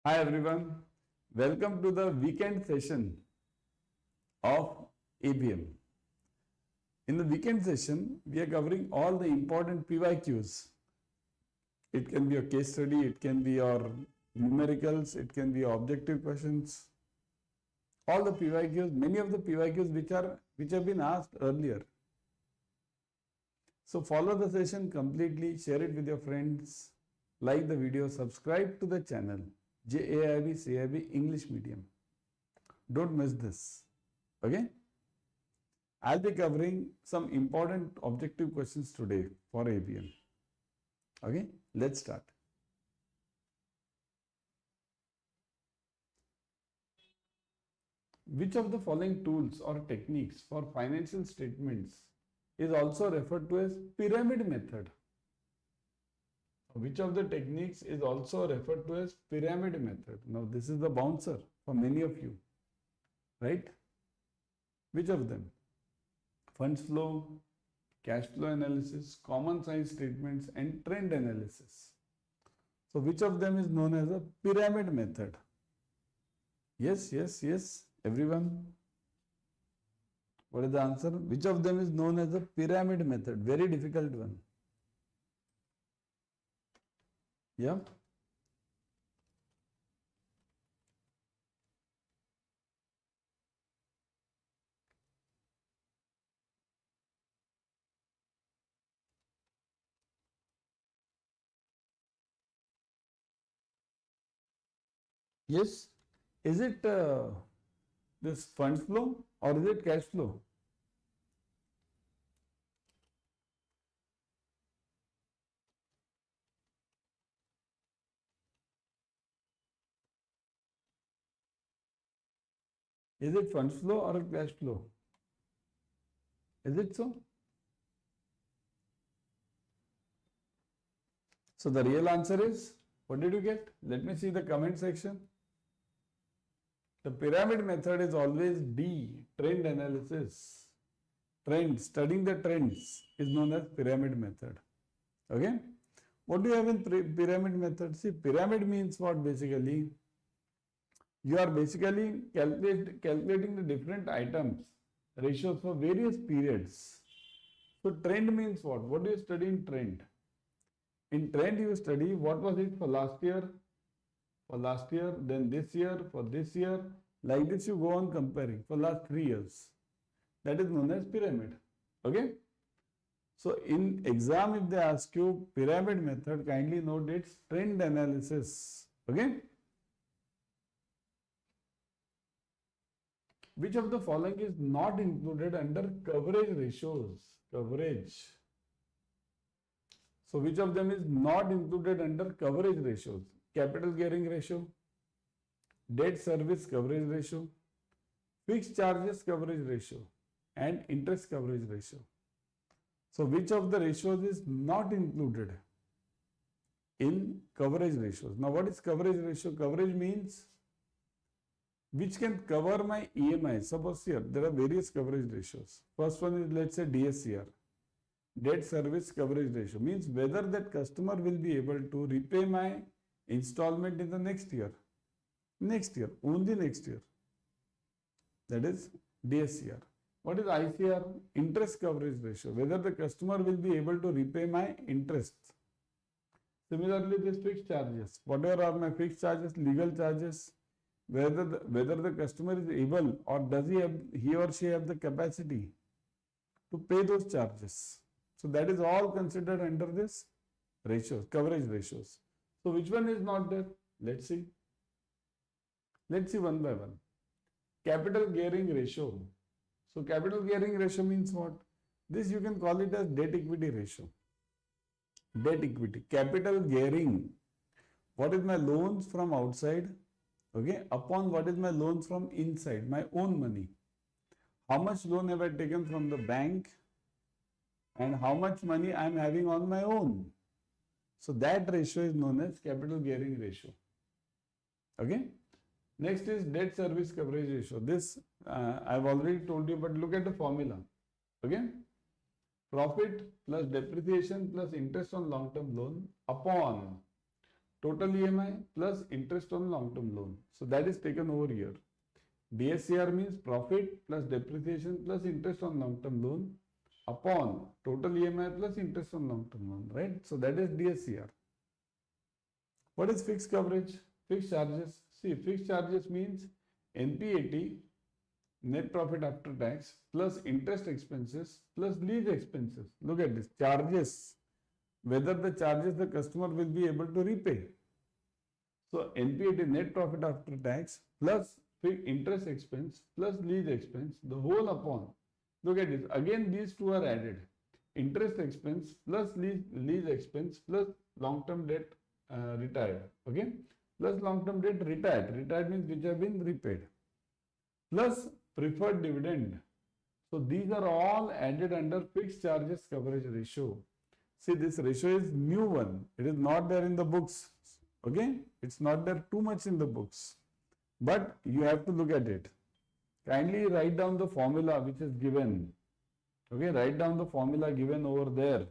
Hi everyone, welcome to the weekend session of ABM. In the weekend session, we are covering all the important PYQs. It can be a case study, it can be your numericals, it can be objective questions. All the PYQs, many of the PYQs which have been asked earlier. So follow the session completely, share it with your friends, like the video, subscribe to the channel. JAIIB CAIIB English Medium. Don't miss this. Okay? I'll be covering some important objective questions today for ABM. Okay? Let's start. Which of the following tools or techniques for financial statements is also referred to as pyramid method? Which of the techniques is also referred to as pyramid method? Now, this is the bouncer for many of you, right? Which of them? Funds flow, cash flow analysis, common size statements, and trend analysis. So, which of them is known as a pyramid method? Yes, everyone. What is the answer? Which of them is known as a pyramid method? Very difficult one. Yeah. Yes. Is it this funds flow or is it cash flow? Is it funds flow or cash flow? Is it so? So the real answer is, what did you get? Let me see the comment section. The pyramid method is always D, trend analysis. Trend, studying the trends is known as pyramid method. Okay? What do you have in pyramid method? See, pyramid means what basically? You are basically calculating the different items, ratios for various periods. So trend means what? What do you study in trend? In trend you study what was it for last year, then this year, for this year. Like this you go on comparing for last 3 years. That is known as pyramid. Okay? So in exam if they ask you pyramid method, kindly note it's trend analysis. Okay? Which of the following is not included under coverage ratios? Coverage. So which of them is not included under coverage ratios? Capital gearing ratio, debt service coverage ratio, fixed charges coverage ratio, and interest coverage ratio. So which of the ratios is not included in coverage ratios? Now what is coverage ratio? Coverage means which can cover my EMI. Suppose here there are various coverage ratios. First one is, let's say, DSCR, debt service coverage ratio, means whether that customer will be able to repay my installment in the next year. Only next year. That is DSCR. What is ICR? Interest coverage ratio, whether the customer will be able to repay my interest. Similarly, this fixed charges, whatever are my fixed charges, legal charges, whether the customer is able or does he or she have the capacity to pay those charges. So that is all considered under this ratios, coverage ratios. So which one is not there? Let's see one by one. Capital gearing ratio. So capital gearing ratio means what? This you can call it as debt equity ratio. Debt equity. Capital gearing. What is my loans from outside? Okay, upon what is my loans from inside, my own money. How much loan have I taken from the bank and how much money I am having on my own. So that ratio is known as capital gearing ratio. Okay. Next is debt service coverage ratio. This I have already told you, but look at the formula. Okay. Profit plus depreciation plus interest on long-term loan upon total EMI plus interest on long-term loan. So that is taken over here. DSCR means profit plus depreciation plus interest on long-term loan upon total EMI plus interest on long-term loan, right? So that is DSCR. What is fixed coverage? Fixed charges. See, fixed charges means NPAT, net profit after tax, plus interest expenses plus lease expenses. Look at this, charges, whether the charges the customer will be able to repay. So NPAT, net profit after tax, plus interest expense plus lease expense, the whole upon. Look at this, again these two are added. Interest expense plus lease expense plus long-term debt retired, okay? Plus long-term debt retired. Retired means which have been repaid. Plus preferred dividend. So these are all added under fixed charges coverage ratio. See, this ratio is new one. It is not there in the books, okay? It's not there too much in the books. But you have to look at it. Kindly write down the formula which is given. Okay, write down the formula given over there.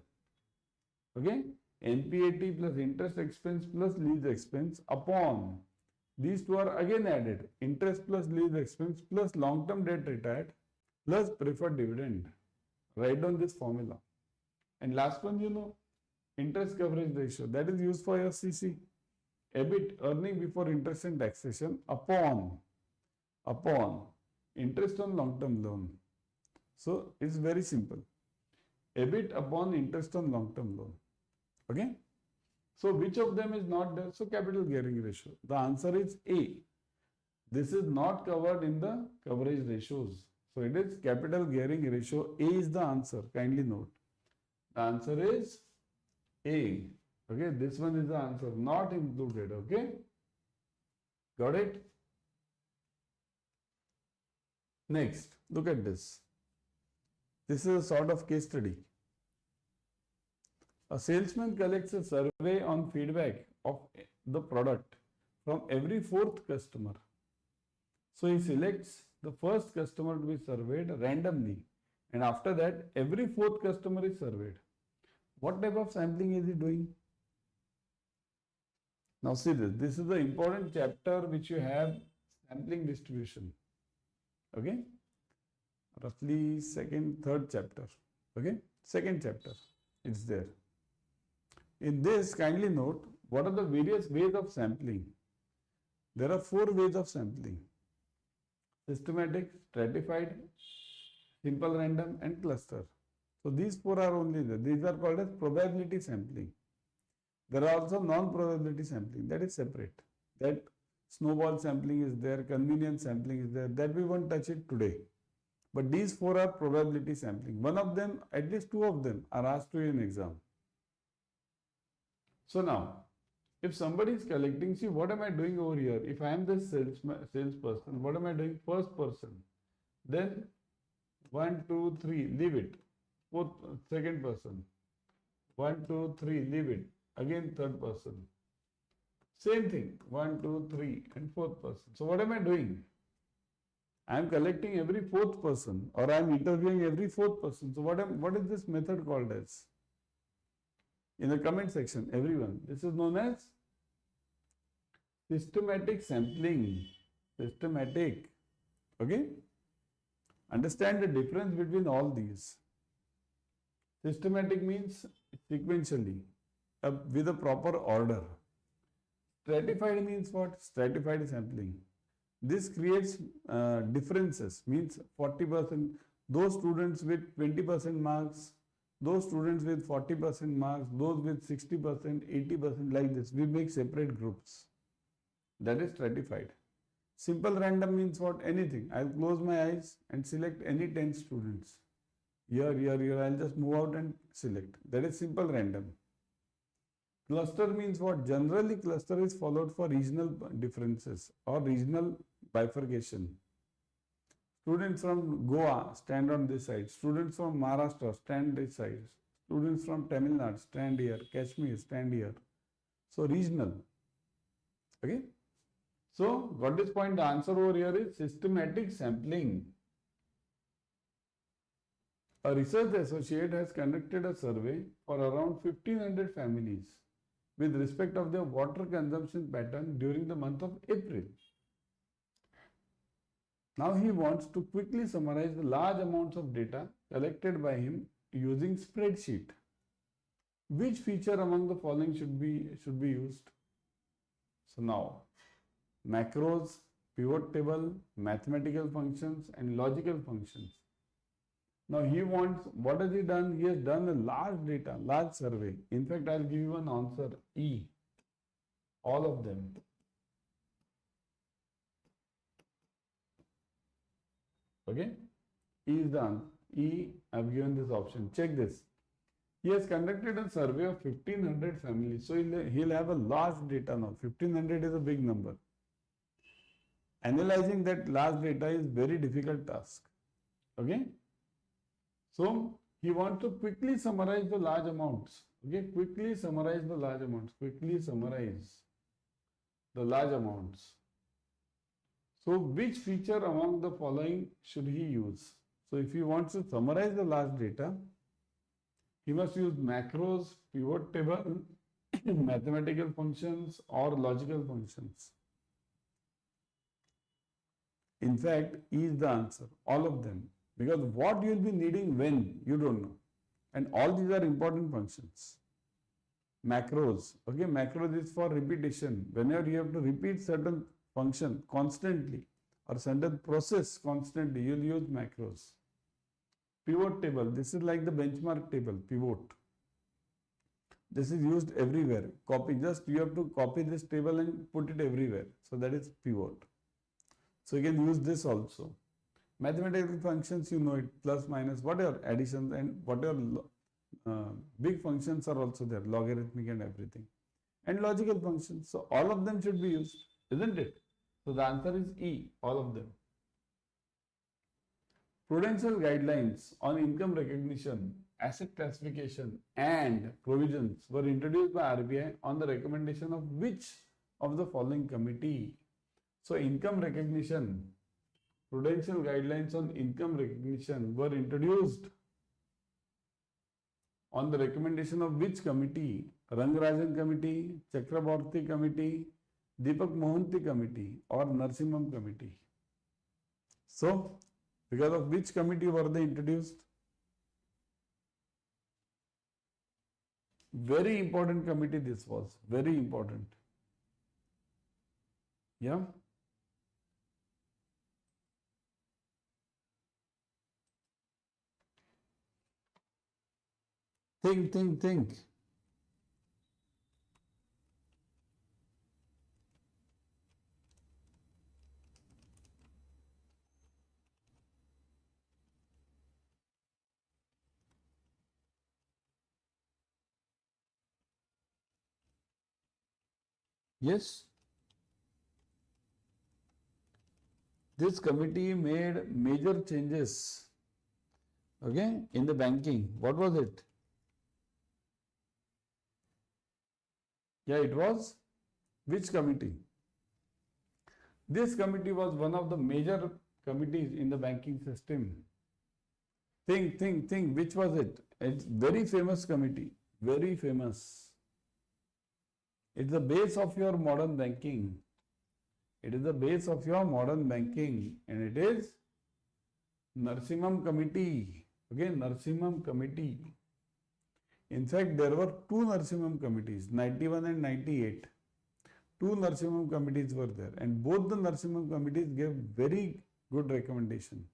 Okay, NPAT plus interest expense plus lease expense upon. These two are again added. Interest plus lease expense plus long-term debt retired plus preferred dividend. Write down this formula. And last one, you know, interest coverage ratio. That is used for your CC. EBIT, earning before interest and taxation, upon interest on long-term loan. So it's very simple. EBIT upon interest on long-term loan. Okay. So which of them is not there? So capital gearing ratio. The answer is A. This is not covered in the coverage ratios. So it is capital gearing ratio. A is the answer. Kindly note. The answer is A. Okay, this one is the answer, not included. Okay, got it? Next, look at this. This is a sort of case study. A salesman collects a survey on feedback of the product from every fourth customer. So he selects the first customer to be surveyed randomly, and after that, every fourth customer is surveyed. What type of sampling is he doing? Now see this. This is the important chapter which you have, sampling distribution. Okay, roughly third chapter. Okay, second chapter. It's there. In this, kindly note, what are the various ways of sampling? There are 4 ways of sampling: systematic, stratified, simple random, and cluster. So these 4 are only there. These are called as probability sampling. There are also non-probability sampling, that is separate. That snowball sampling is there, convenience sampling is there, that we won't touch it today. But these 4 are probability sampling. One of them, at least 2 of them are asked to you in exam. So now, if somebody is collecting, see what am I doing over here? If I am the salesperson, what am I doing? First person. Then 1, 2, 3, leave it. Second person. 1, 2, 3, leave it. Again third person. Same thing. 1, 2, 3 and fourth person. So what am I doing? I am collecting every fourth person, or I am interviewing every fourth person. So what is this method called as? In the comment section, everyone. This is known as systematic sampling. Systematic. Okay? Understand the difference between all these. Systematic means sequentially, with a proper order. Stratified means what? Stratified sampling. This creates differences, means 40%, those students with 20% marks, those students with 40% marks, those with 60%, 80%, like this. We make separate groups. That is stratified. Simple random means what? Anything. I'll close my eyes and select any 10 students. Here, I'll just move out and select. That is simple random. Cluster means what? Generally, cluster is followed for regional differences or regional bifurcation. Students from Goa stand on this side. Students from Maharashtra stand this side. Students from Tamil Nadu stand here. Kashmir stand here. So, regional. Okay. So, got this point? The answer over here is systematic sampling. A research associate has conducted a survey for around 1500 families with respect of their water consumption pattern during the month of April. Now he wants to quickly summarize the large amounts of data collected by him using spreadsheet. Which feature among the following should be used? So now, macros, pivot table, mathematical functions and logical functions. Now he wants, what has he done? He has done a large survey. In fact, I'll give you an answer, E, all of them. Okay, E is the answer. E, I've given this option. Check this. He has conducted a survey of 1500 families. So he'll have a large data now. 1500 is a big number. Analyzing that large data is very difficult task. Okay. So he wants to quickly summarize the large amounts. Okay. Quickly summarize the large amounts. Quickly summarize the large amounts. So which feature among the following should he use? So if he wants to summarize the large data, he must use macros, pivot table, mathematical functions or logical functions. In fact, E is the answer, all of them. Because what you will be needing when, you don't know. And all these are important functions. Macros, okay, macros is for repetition. Whenever you have to repeat certain function constantly or certain process constantly, you will use macros. Pivot table, this is like the benchmark table, pivot. This is used everywhere. Copy, just you have to copy this table and put it everywhere. So that is pivot. So you can use this also. Mathematical functions, you know it, plus, minus, whatever, additions and whatever big functions are also there, logarithmic and everything. And logical functions. So all of them should be used, isn't it? So the answer is E, all of them. Prudential guidelines on income recognition, asset classification and provisions were introduced by RBI on the recommendation of which of the following committee? So income recognition, prudential guidelines on income recognition were introduced on the recommendation of which committee? Rangarajan committee, Chakraborty committee, Deepak Mohanty committee or Narsimham committee. So because of which committee were they introduced? Very important committee this was, very important. Yeah. Think. Yes. This committee made major changes, okay, in the banking. What was it? Yeah, it was which committee? This committee was one of the major committees in the banking system. Think, which was it? It's very famous committee, very famous. It's the base of your modern banking. It is the base of your modern banking and it is Narsimham committee. Okay, Narsimham committee. In fact, there were two Narsimham committees, 91 and 98. Two Narsimham committees were there and both the Narsimham committees gave very good recommendation.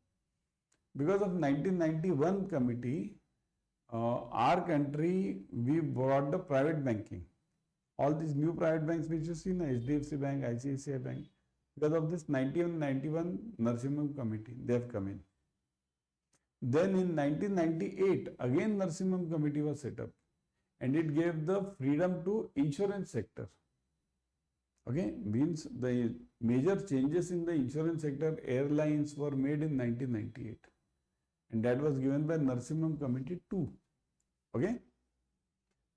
Because of 1991 committee, our country, we brought the private banking. All these new private banks which you see, HDFC Bank, ICICI Bank, because of this 91 Narsimham committee, they have come in. Then in 1998, again Narsimham committee was set up and it gave the freedom to insurance sector. Okay, means the major changes in the insurance sector, airlines were made in 1998 and that was given by Narsimham committee too. Okay.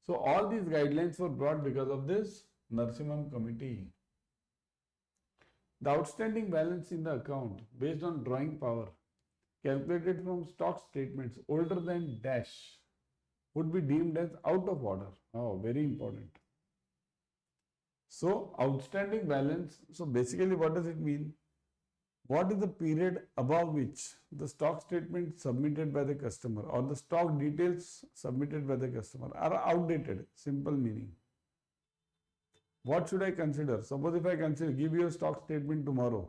So all these guidelines were brought because of this Narsimham committee. The outstanding balance in the account based on drawing power calculated from stock statements older than dash would be deemed as out of order. Oh, very important. So outstanding balance, so basically what does it mean? What is the period above which the stock statement submitted by the customer or the stock details submitted by the customer are outdated? Simple meaning. What should I consider? Suppose if I give you a stock statement tomorrow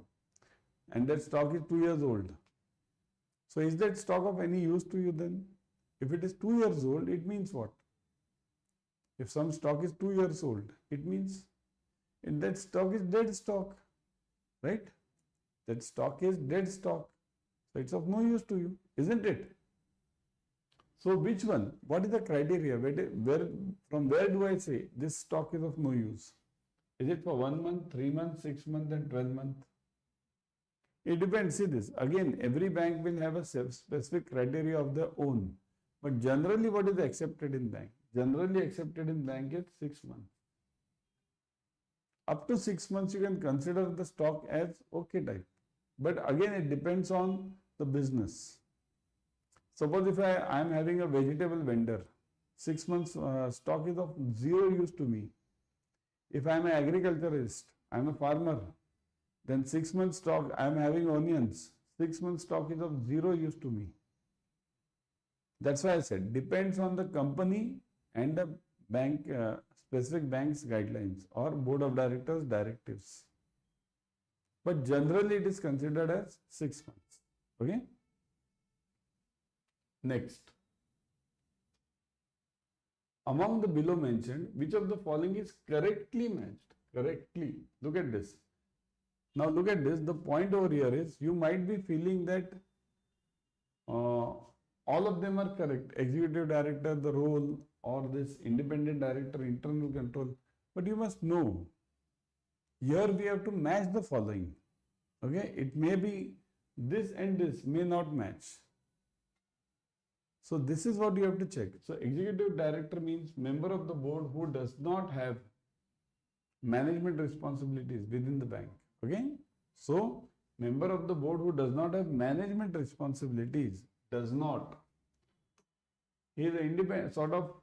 and that stock is 2 years old. So is that stock of any use to you then? If it is 2 years old, it means what? If some stock is 2 years old, it means that stock is dead stock, right? That stock is dead stock. So it's of no use to you, isn't it? So which one? What is the criteria? From where do I say this stock is of no use? Is it for 1 month, 3 months, 6 months and 12 months? It depends. See this. Again, every bank will have a specific criteria of their own. But generally what is accepted in bank? Generally accepted in bank is 6 months. Up to 6 months you can consider the stock as okay type. But again it depends on the business. Suppose if I am having a vegetable vendor, 6 months stock is of zero use to me. If I am an agriculturist, I am a farmer, then 6 months stock, I am having onions, 6 months stock is of zero use to me. That's why I said depends on the company and the bank, specific bank's guidelines or board of directors directives. But generally it is considered as 6 months. Okay. Next. Among the below mentioned, which of the following is correctly matched? Correctly. Look at this. Now look at this. The point over here is you might be feeling that all of them are correct. Executive director, the role, or this independent director, internal control. But you must know, here we have to match the following. Okay, it may be this and this may not match. So this is what you have to check. So executive director means member of the board who does not have management responsibilities within the bank. Okay, so member of the board who does not have management responsibilities does not. He is an independent sort of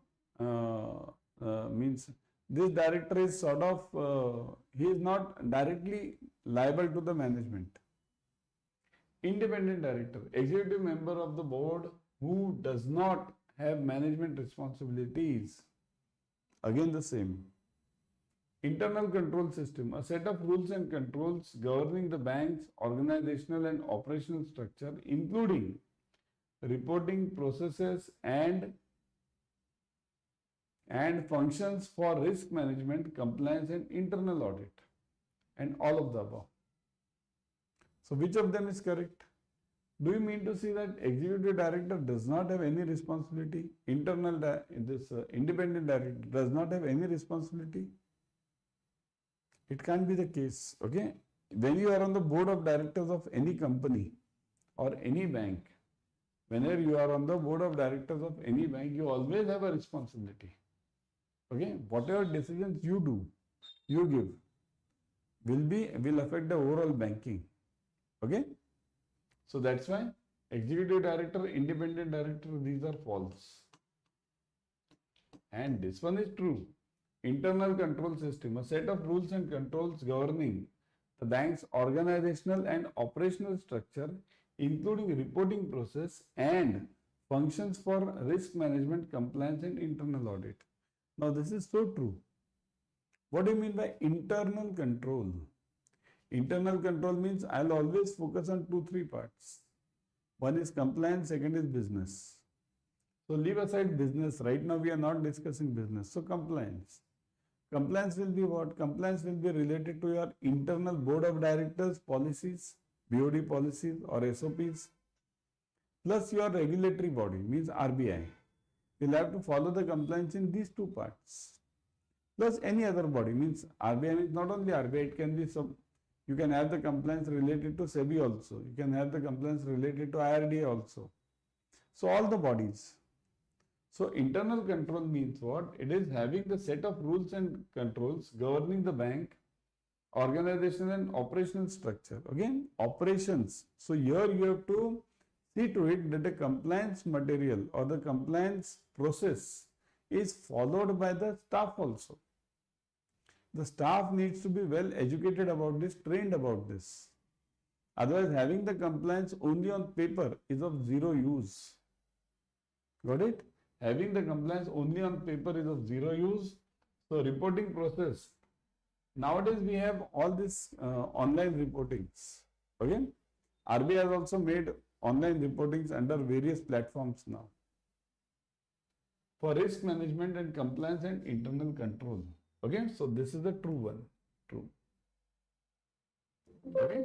means this director is sort of he is not directly liable to the management. Independent director, executive member of the board who does not have management responsibilities. Again the same. Internal control system, a set of rules and controls governing the bank's organizational and operational structure, including reporting processes and functions for risk management, compliance and internal audit, and all of the above. So which of them is correct? Do you mean to say that executive director does not have any responsibility? Independent director does not have any responsibility? It can't be the case. Okay. When you are on the board of directors of any company or any bank, whenever you are on the board of directors of any bank, you always have a responsibility. Okay. Whatever decisions you do, you give, will affect the overall banking. Okay. So that's why executive director, independent director, these are false. And this one is true. Internal control system, a set of rules and controls governing the bank's organizational and operational structure, including reporting process and functions for risk management, compliance and internal audit. Now this is so true. What do you mean by internal control? Internal control means I'll always focus on 2-3 parts. One is compliance, second is business. So leave aside business. Right now we are not discussing business. So compliance. Compliance will be what? Compliance will be related to your internal board of directors policies, BOD policies or SOPs, plus your regulatory body means RBI. You'll have to follow the compliance in these 2 parts. Plus any other body means RBI means not only RBI, it can be some. You can have the compliance related to SEBI also. You can have the compliance related to IRDA also. So all the bodies. So internal control means what? It is having the set of rules and controls governing the bank, organizational and operational structure. Again, operations. So here you have to see to it that the compliance material or the compliance process is followed by the staff also. The staff needs to be well educated about this, trained about this. Otherwise, having the compliance only on paper is of zero use. Got it? Having the compliance only on paper is of zero use. So, reporting process. Nowadays, we have all this online reportings. Okay? RBI has also made online reportings under various platforms now for risk management and compliance and internal control. Okay, so this is the true one. True. Okay.